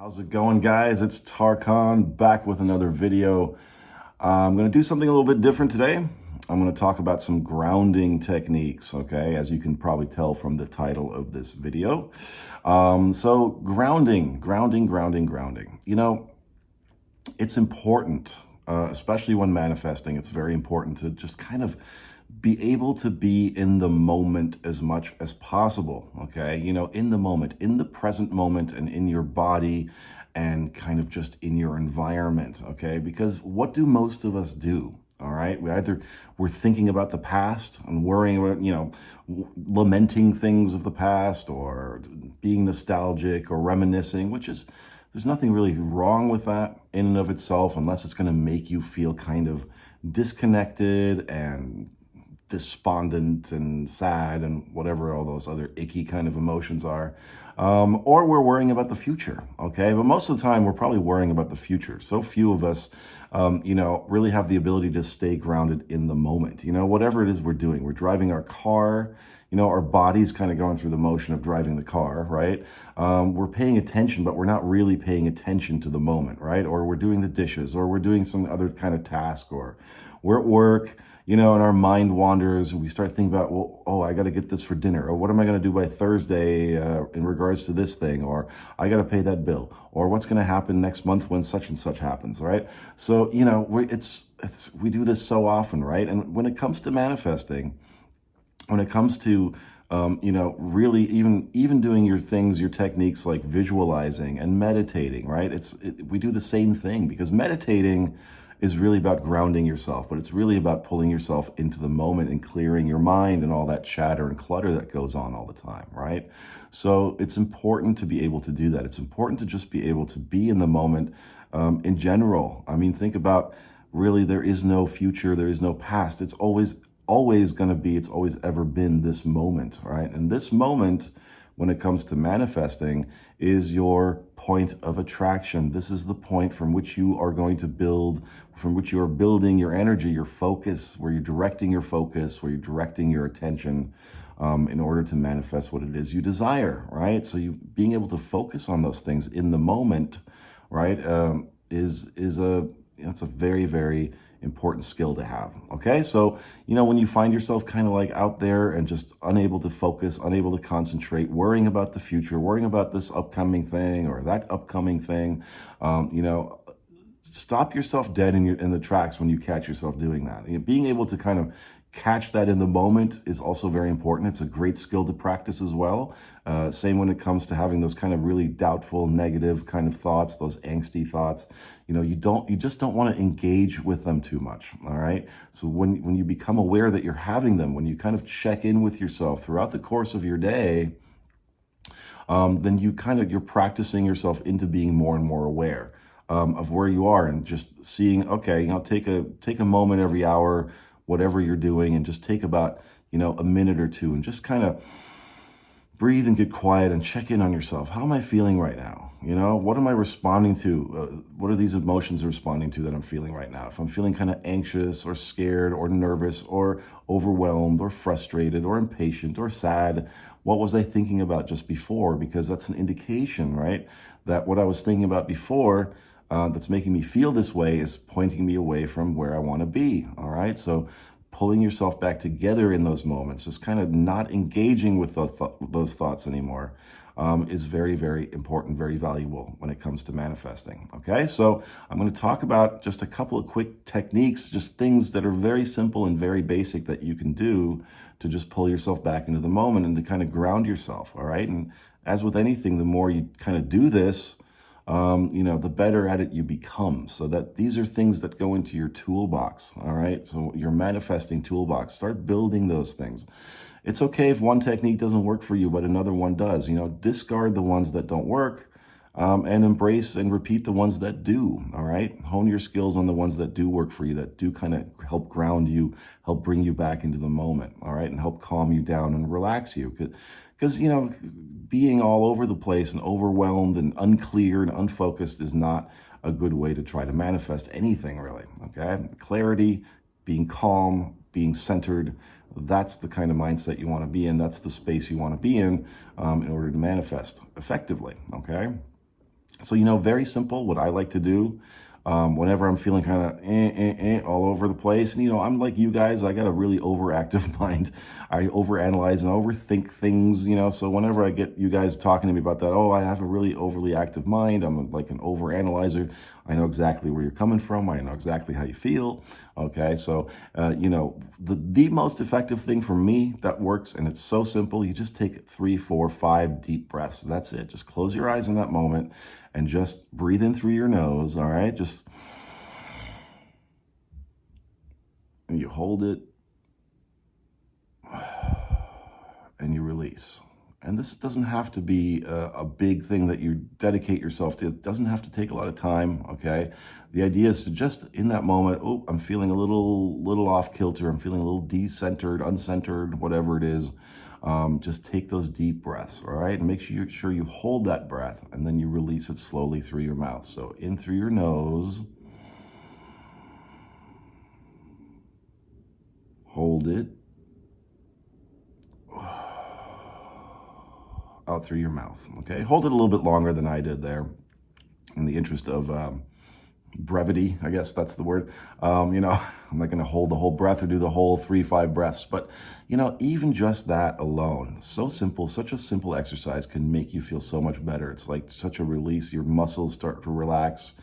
How's it going, guys? It's Tarkan back with another video. I'm going to do something a little bit different today. I'm going to talk about some grounding techniques, okay, as you can probably tell from the title of this video. So grounding. You know, it's important, especially when manifesting. It's very important to just kind of be able to be in the moment as much as possible, okay? You know, in the moment, in the present moment, and in your body, and kind of just in your environment, okay? Because what do most of us do, all right? We're thinking about the past and worrying about, you know, lamenting things of the past, or being nostalgic or reminiscing, there's nothing really wrong with that in and of itself, unless it's gonna make you feel kind of disconnected and despondent and sad and whatever all those other icky kind of emotions are. Or we're worrying about the future, okay? But most of the time, we're probably worrying about the future. So few of us, you know, really have the ability to stay grounded in the moment. You know, whatever it is we're doing, we're driving our car, you know, our body's kind of going through the motion of driving the car, right? We're paying attention, but we're not really paying attention to the moment, right? Or we're doing the dishes, or we're doing some other kind of task, or we're at work, you know, and our mind wanders and we start thinking about, well, oh, I got to get this for dinner, or what am I going to do by Thursday in regards to this thing, or I got to pay that bill, or what's going to happen next month when such and such happens, right? So, you know, we do this so often, right? And when it comes to manifesting, when it comes to, you know, really even doing your things, your techniques like visualizing and meditating, right? We do the same thing, because meditating is really about grounding yourself, but it's really about pulling yourself into the moment and clearing your mind and all that chatter and clutter that goes on all the time, right? So it's important to be able to do that. It's important to just be able to be in the moment in general. I mean, think about, really, there is no future, there is no past. It's always going to be, it's always ever been this moment, right? And this moment, when it comes to manifesting, is your point of attraction. This is the point from which you are going to build, from which you are building your energy, your focus, where you're directing your focus, where you're directing your attention in order to manifest what it is you desire, right? So being able to focus on those things in the moment, right, it's a very, very important skill to have, okay? So, you know, when you find yourself kind of like out there and just unable to focus, unable to concentrate, worrying about the future, worrying about this upcoming thing or that upcoming thing, you know, stop yourself dead in the tracks when you catch yourself doing that. You know, being able to kind of catch that in the moment is also very important. It's a great skill to practice as well. Same when it comes to having those kind of really doubtful, negative kind of thoughts, those angsty thoughts. You know, you just don't want to engage with them too much, all right? So when you become aware that you're having them, when you kind of check in with yourself throughout the course of your day, then you're practicing yourself into being more and more aware of where you are, and just seeing, okay, you know, take a moment every hour, whatever you're doing, and just take about, you know, a minute or two and just kind of breathe and get quiet and check in on yourself. How am I feeling right now? You know, what am I responding to? What are these emotions responding to that I'm feeling right now? If I'm feeling kind of anxious or scared or nervous or overwhelmed or frustrated or impatient or sad, what was I thinking about just before? Because that's an indication, right, that what I was thinking about before that's making me feel this way is pointing me away from where I want to be, all right? So pulling yourself back together in those moments, just kind of not engaging with those thoughts anymore, is very, very important, very valuable when it comes to manifesting, okay? So I'm going to talk about just a couple of quick techniques, just things that are very simple and very basic that you can do to just pull yourself back into the moment and to kind of ground yourself, all right? And as with anything, the more you kind of do this, you know, the better at it you become. So that these are things that go into your toolbox, all right? So your manifesting toolbox, start building those things. It's okay if one technique doesn't work for you, but another one does. You know, discard the ones that don't work, and embrace and repeat the ones that do, all right? Hone your skills on the ones that do work for you, that do kind of help ground you, help bring you back into the moment, all right? And help calm you down and relax you. Because, you know, being all over the place and overwhelmed and unclear and unfocused is not a good way to try to manifest anything, really, okay? Clarity, being calm, being centered, that's the kind of mindset you want to be in. That's the space you want to be in order to manifest effectively, okay? So, very simple, what I like to do whenever I'm feeling kind of all over the place. And, I'm like you guys, I got a really overactive mind. I overanalyze and overthink things, so whenever I get you guys talking to me about that, oh, I have a really overly active mind, I'm like an overanalyzer, I know exactly where you're coming from. I know exactly how you feel. Okay, so, the most effective thing for me that works, and it's so simple, you just take 3, 4, 5 deep breaths. That's it. Just close your eyes in that moment and just breathe in through your nose, all right? And you hold it, and you release. And this doesn't have to be a big thing that you dedicate yourself to. It doesn't have to take a lot of time, okay? The idea is to just, in that moment, oh, I'm feeling a little off kilter, I'm feeling a little decentered, uncentered, whatever it is. Just take those deep breaths, all right? And make sure you hold that breath, and then you release it slowly through your mouth. So in through your nose, hold it, out through your mouth, okay? Hold it a little bit longer than I did there in the interest of brevity, I guess that's the word. I'm not going to hold the whole breath or do the whole 3, 5 breaths, but even just that alone, so simple, such a simple exercise can make you feel so much better. It's like such a release. Your muscles start to relax.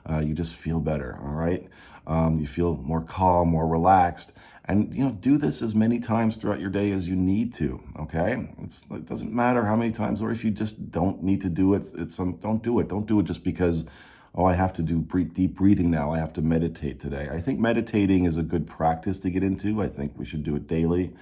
You just feel better, all right? You feel more calm, more relaxed. And, do this as many times throughout your day as you need to, okay? It doesn't matter how many times, or if you just don't need to do it, don't do it. Don't do it just because, oh, I have to do deep breathing now. I have to meditate today. I think meditating is a good practice to get into. I think we should do it daily,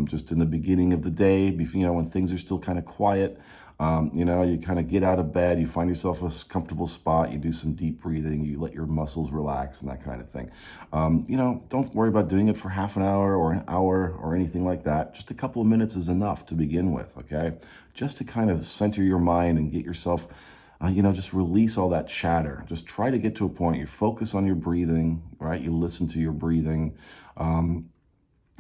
just in the beginning of the day, when things are still kind of quiet. You kind of get out of bed, you find yourself a comfortable spot, you do some deep breathing, you let your muscles relax and that kind of thing. Don't worry about doing it for half an hour or anything like that. Just a couple of minutes is enough to begin with, okay? Just to kind of center your mind and get yourself, just release all that chatter. Just try to get to a point, you focus on your breathing, right? You listen to your breathing,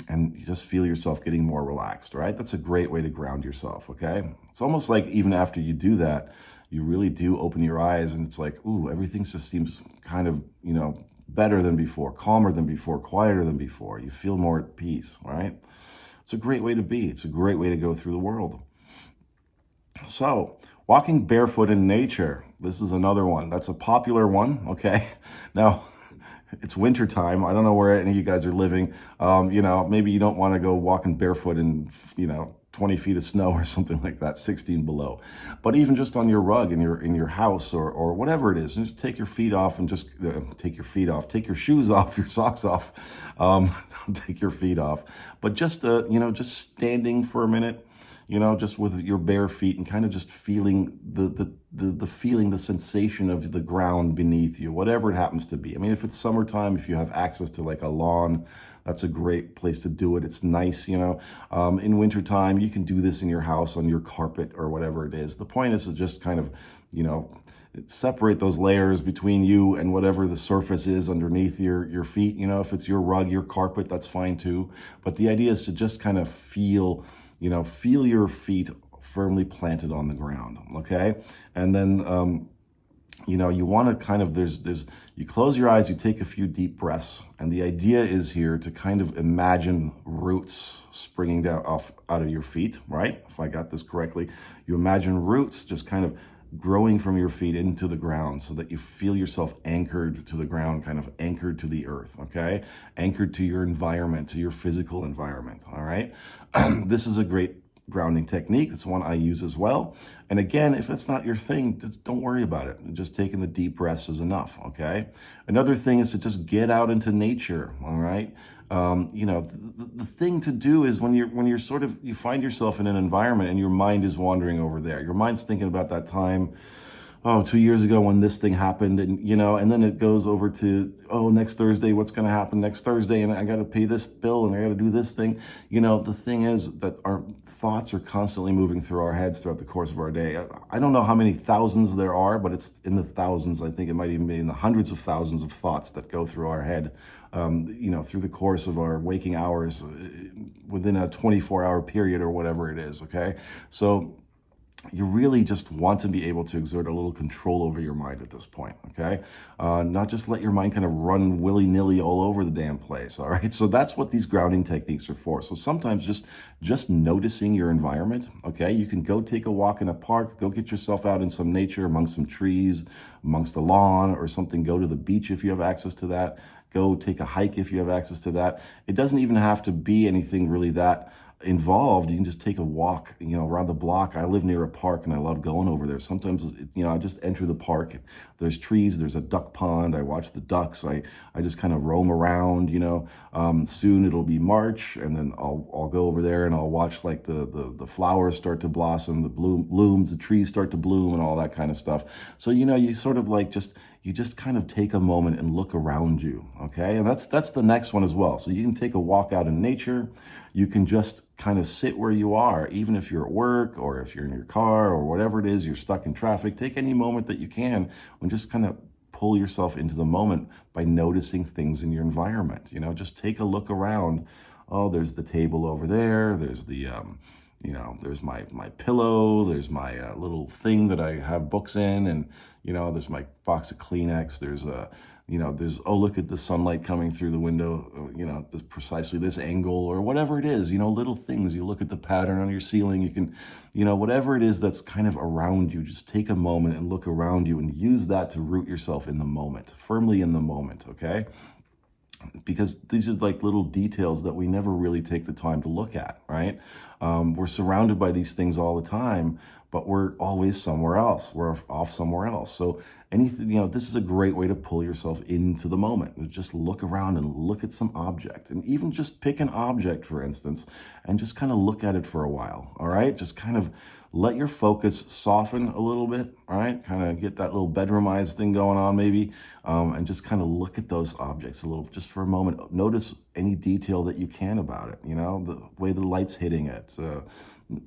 and you just feel yourself getting more relaxed, right? That's a great way to ground yourself, okay? It's almost like even after you do that, you really do open your eyes and it's like, ooh, everything just seems kind of, better than before, calmer than before, quieter than before. You feel more at peace, right? It's a great way to be. It's a great way to go through the world. So, walking barefoot in nature. This is another one. That's a popular one, okay? Now, it's winter time. I don't know where any of you guys are living. Maybe you don't want to go walking barefoot in, 20 feet of snow or something like that, 16 below. But even just on your rug in your house or whatever it is, just take your feet off and just take your shoes off, your socks off. Don't take your feet off. But just, just standing for a minute, just with your bare feet and kind of just feeling the sensation of the ground beneath you, whatever it happens to be. I mean, if it's summertime, if you have access to like a lawn, that's a great place to do it. It's nice, in wintertime, you can do this in your house on your carpet or whatever it is. The point is to just kind of, separate those layers between you and whatever the surface is underneath your feet. If it's your rug, your carpet, that's fine too. But the idea is to just kind of feel your feet firmly planted on the ground, okay? And then, you want to kind of, you close your eyes, you take a few deep breaths, and the idea is here to kind of imagine roots springing down out of your feet, right? If I got this correctly, you imagine roots just kind of growing from your feet into the ground so that you feel yourself anchored to the ground, kind of anchored to the earth, okay? Anchored to your environment, to your physical environment, all right? This is a great grounding technique. It's one I use as well. And again, if it's not your thing, don't worry about it. Just taking the deep breaths is enough, okay? Another thing is to just get out into nature, all right? The thing to do is when you find yourself in an environment and your mind is wandering over there. Your mind's thinking about that time, 2 years ago when this thing happened, and then it goes over to, next Thursday, what's going to happen next Thursday, and I got to pay this bill, and I got to do this thing. The thing is that our thoughts are constantly moving through our heads throughout the course of our day. I don't know how many thousands there are, but it's in the thousands. I think it might even be in the hundreds of thousands of thoughts that go through our head, through the course of our waking hours, within a 24-hour period or whatever it is, okay? So, you really just want to be able to exert a little control over your mind at this point, okay? Not just let your mind kind of run willy-nilly all over the damn place, all right? So that's what these grounding techniques are for. So sometimes just noticing your environment, okay? You can go take a walk in a park, go get yourself out in some nature amongst some trees, amongst a lawn or something. Go to the beach if you have access to that. Go take a hike if you have access to that. It doesn't even have to be anything really that involved. You can just take a walk, around the block. I live near a park and I love going over there. Sometimes, I just enter the park. There's trees, there's a duck pond. I watch the ducks. I just kind of roam around, soon it'll be March, and then I'll go over there and I'll watch like the flowers start to blossom, the blooms, the trees start to bloom and all that kind of stuff. So, you sort of like you just kind of take a moment and look around you, okay? And that's the next one as well. So you can take a walk out in nature. You can just kind of sit where you are, even if you're at work or if you're in your car or whatever it is, you're stuck in traffic. Take any moment that you can and just kind of pull yourself into the moment by noticing things in your environment. Just take a look around. Oh, there's the table over there. There's the, there's my pillow. There's my little thing that I have books in, and, there's my box of Kleenex. There's oh, look at the sunlight coming through the window, precisely this angle or whatever it is, little things. You look at the pattern on your ceiling, you can, whatever it is that's kind of around you, just take a moment and look around you and use that to root yourself in the moment, firmly in the moment, okay? Because these are like little details that we never really take the time to look at, right? We're surrounded by these things all the time, but we're always somewhere else. We're off somewhere else. So anything, this is a great way to pull yourself into the moment. Just look around and look at some object, and even just pick an object, for instance, and just kind of look at it for a while, all right? Just kind of let your focus soften a little bit, all right? Kind of get that little bedroom eyes thing going on maybe, and just kind of look at those objects a little, just for a moment. Notice any detail that you can about it, the way the light's hitting it,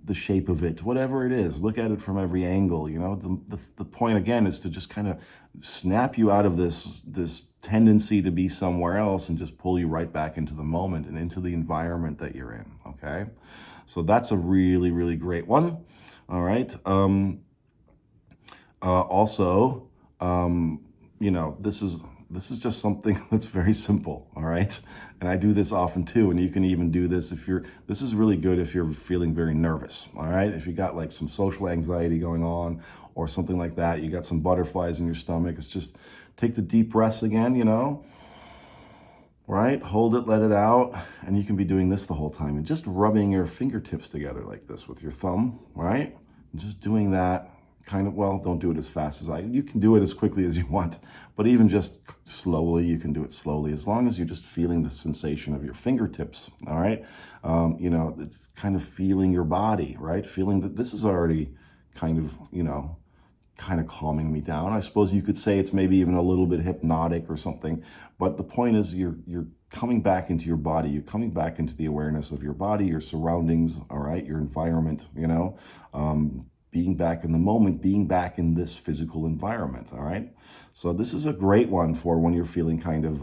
the shape of it, whatever it is. Look at it from every angle. The point again is to just kind of snap you out of this tendency to be somewhere else and just pull you right back into the moment and into the environment that you're in. Okay, so that's a really, really great one. All right. Also, this is just something that's very simple, all right? And I do this often too, and you can even do this this is really good if you're feeling very nervous, all right? If you got like some social anxiety going on or something like that, you got some butterflies in your stomach, it's just take the deep breaths again, right? Hold it, let it out, and you can be doing this the whole time and just rubbing your fingertips together like this with your thumb, right? And just doing that. Don't do it as fast as you can do it as quickly as you want, but even just slowly, you can do it slowly, as long as you're just feeling the sensation of your fingertips, all right? It's kind of feeling your body, right? Feeling that this is already kind of calming me down. I suppose you could say it's maybe even a little bit hypnotic or something, but the point is you're coming back into your body, you're coming back into the awareness of your body, your surroundings, all right, your environment, being back in the moment, being back in this physical environment, all right? So this is a great one for when you're feeling kind of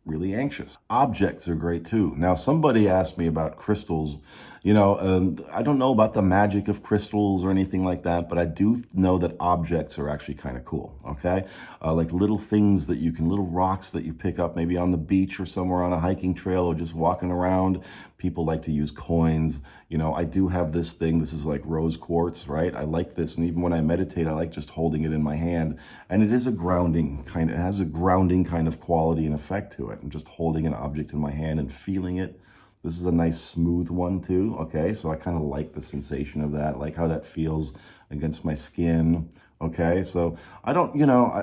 really anxious. Objects are great too. Now, somebody asked me about crystals. I don't know about the magic of crystals or anything like that, but I do know that objects are actually kind of cool, okay? Like little things little rocks that you pick up maybe on the beach or somewhere on a hiking trail or just walking around. People like to use coins. I do have this thing. This is like rose quartz, right? I like this. And even when I meditate, I like just holding it in my hand. And it is it has a grounding kind of quality and effect to it. I'm just holding an object in my hand and feeling it. This is a nice smooth one too, okay? So I kind of like the sensation of that, like how that feels against my skin, okay? So I don't,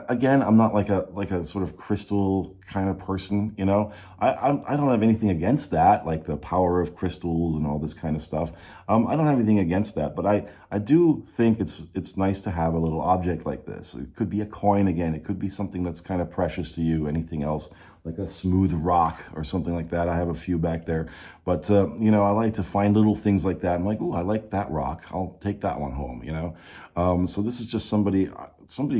again, I'm not like a sort of crystal kind of person, I don't have anything against that, like the power of crystals and all this kind of stuff. I don't have anything against that, but I do think it's nice to have a little object like this. It could be a coin again. It could be something that's kind of precious to you, anything else, like a smooth rock or something like that. I have a few back there, but I like to find little things like that. I'm like, ooh, I like that rock. I'll take that one home, so this is just somebody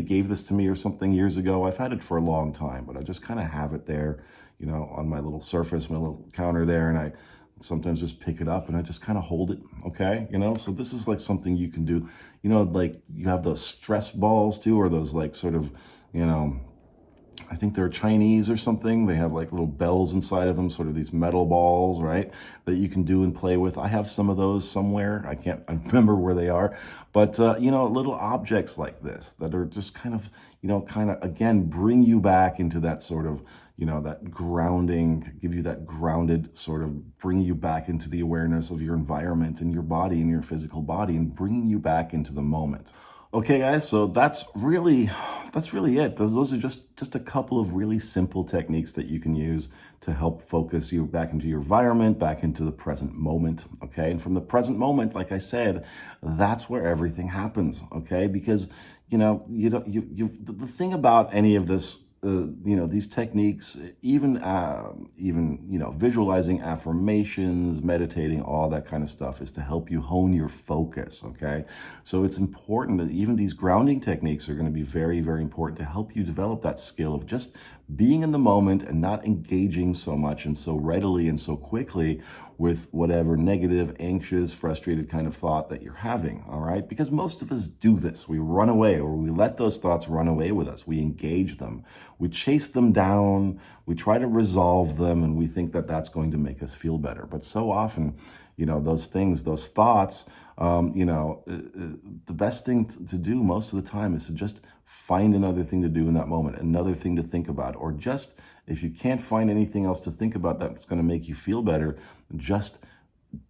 gave this to me or something years ago. I've had it for a long time, but I just kind of have it there, on my little surface, my little counter there, and I sometimes just pick it up and I just kind of hold it, okay? So this is like something you can do, like you have those stress balls too, or those like sort of, I think they're Chinese or something. They have like little bells inside of them, sort of these metal balls, right? That you can do and play with. I have some of those somewhere. I remember where they are. But, little objects like this that are just kind of, again, bring you back into that sort of, that grounding, give you that grounded sort of, bring you back into the awareness of your environment and your body and your physical body and bringing you back into the moment. Okay, guys, so that's really it. Those are just a couple of really simple techniques that you can use to help focus you back into your environment, back into the present moment, okay? And from the present moment, like I said, that's where everything happens, okay? Because, the thing about any of this, these techniques, even visualizing affirmations, meditating, all that kind of stuff is to help you hone your focus, okay? So it's important that even these grounding techniques are going to be very, very important to help you develop that skill of just being in the moment and not engaging so much and so readily and so quickly with whatever negative, anxious, frustrated kind of thought that you're having, all right? Because most of us do this. We run away, or we let those thoughts run away with us. We engage them. We chase them down. We try to resolve them, and we think that that's going to make us feel better. But so often, those things, those thoughts, the best thing to do most of the time is to just find another thing to do in that moment, another thing to think about, or just, if you can't find anything else to think about that's going to make you feel better, just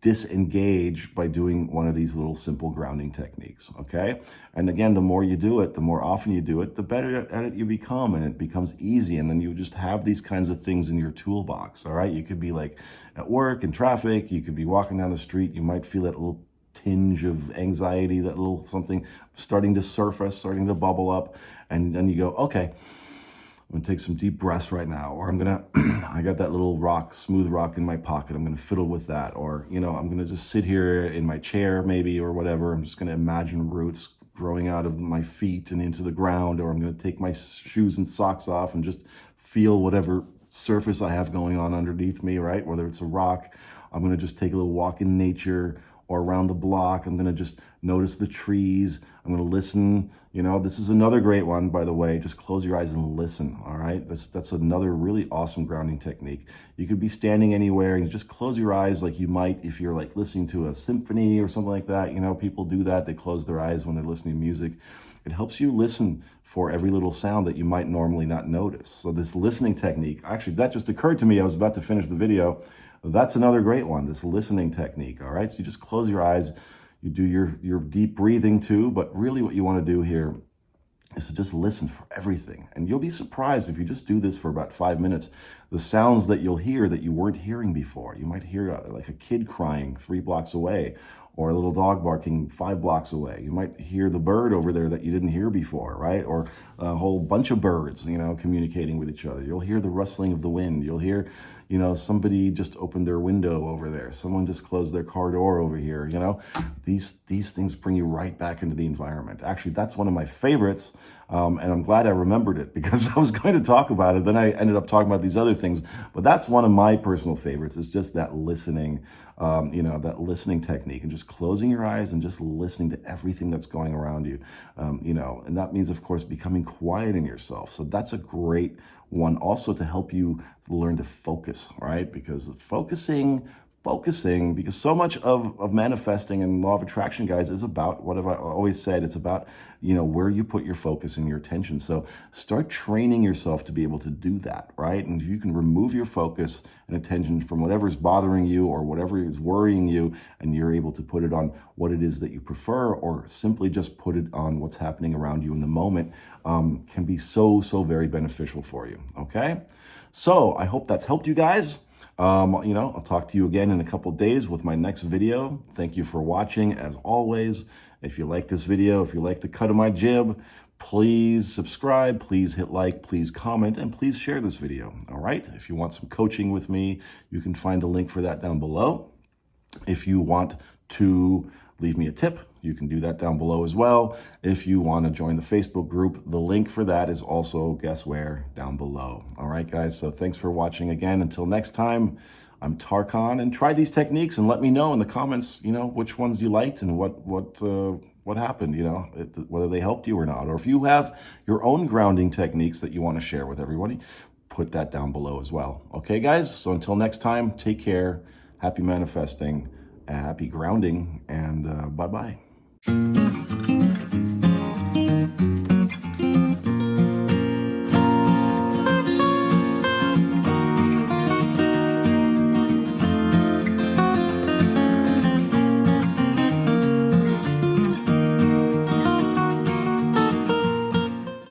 disengage by doing one of these little simple grounding techniques, okay? And again, the more you do it, the more often you do it, the better at it you become, and it becomes easy, and then you just have these kinds of things in your toolbox, all right? You could be like at work, in traffic, you could be walking down the street, you might feel that little tinge of anxiety, that little something starting to surface, starting to bubble up, and then you go, okay, I'm gonna take some deep breaths right now, or I got that little rock, smooth rock in my pocket, I'm gonna fiddle with that, or, I'm gonna just sit here in my chair maybe, or whatever, I'm just gonna imagine roots growing out of my feet and into the ground, or I'm gonna take my shoes and socks off and just feel whatever surface I have going on underneath me, right? Whether it's a rock, I'm gonna just take a little walk in nature, or around the block, I'm gonna just notice the trees, I'm gonna listen. This is another great one, by the way, just close your eyes and listen, all right? That's another really awesome grounding technique. You could be standing anywhere and just close your eyes like you might if you're like listening to a symphony or something like that. People do that, they close their eyes when they're listening to music. It helps you listen for every little sound that you might normally not notice. So this listening technique, actually, that just occurred to me, I was about to finish the video. That's another great one, this listening technique, all right? So you just close your eyes, you do your deep breathing too, but really what you want to do here is to just listen for everything. And you'll be surprised if you just do this for about 5 minutes, the sounds that you'll hear that you weren't hearing before. You might hear like a kid crying 3 blocks away, or a little dog barking 5 blocks away. You might hear the bird over there that you didn't hear before, right? Or a whole bunch of birds, communicating with each other. You'll hear the rustling of the wind. You'll hear, somebody just opened their window over there. Someone just closed their car door over here, These things bring you right back into the environment. Actually, that's one of my favorites, and I'm glad I remembered it because I was going to talk about it. Then I ended up talking about these other things, but that's one of my personal favorites, is just that listening, that listening technique, and just closing your eyes and just listening to everything that's going around you, and that means, of course, becoming quiet in yourself. So that's a great one also to help you learn to focus, right? Because focusing, because so much of manifesting and law of attraction, guys, is about what have I always said, it's about, where you put your focus and your attention. So start training yourself to be able to do that, right? And if you can remove your focus and attention from whatever is bothering you or whatever is worrying you, and you're able to put it on what it is that you prefer, or simply just put it on what's happening around you in the moment, can be so very beneficial for you, okay? So I hope that's helped you guys. I'll talk to you again in a couple days with my next video. Thank you for watching, as always. If you like this video, if you like the cut of my jib, please subscribe, please hit like, please comment, and please share this video, all right? If you want some coaching with me, you can find the link for that down below. If you want to leave me a tip, you can do that down below as well. If you want to join the Facebook group, the link for that is also, guess where, down below. All right, guys, so thanks for watching again. Until next time, I'm 𝗙C_𝗏, and try these techniques and let me know in the comments, which ones you liked and what happened, whether they helped you or not. Or if you have your own grounding techniques that you want to share with everybody, put that down below as well. Okay, guys? So until next time, take care. Happy manifesting, happy grounding, and bye-bye.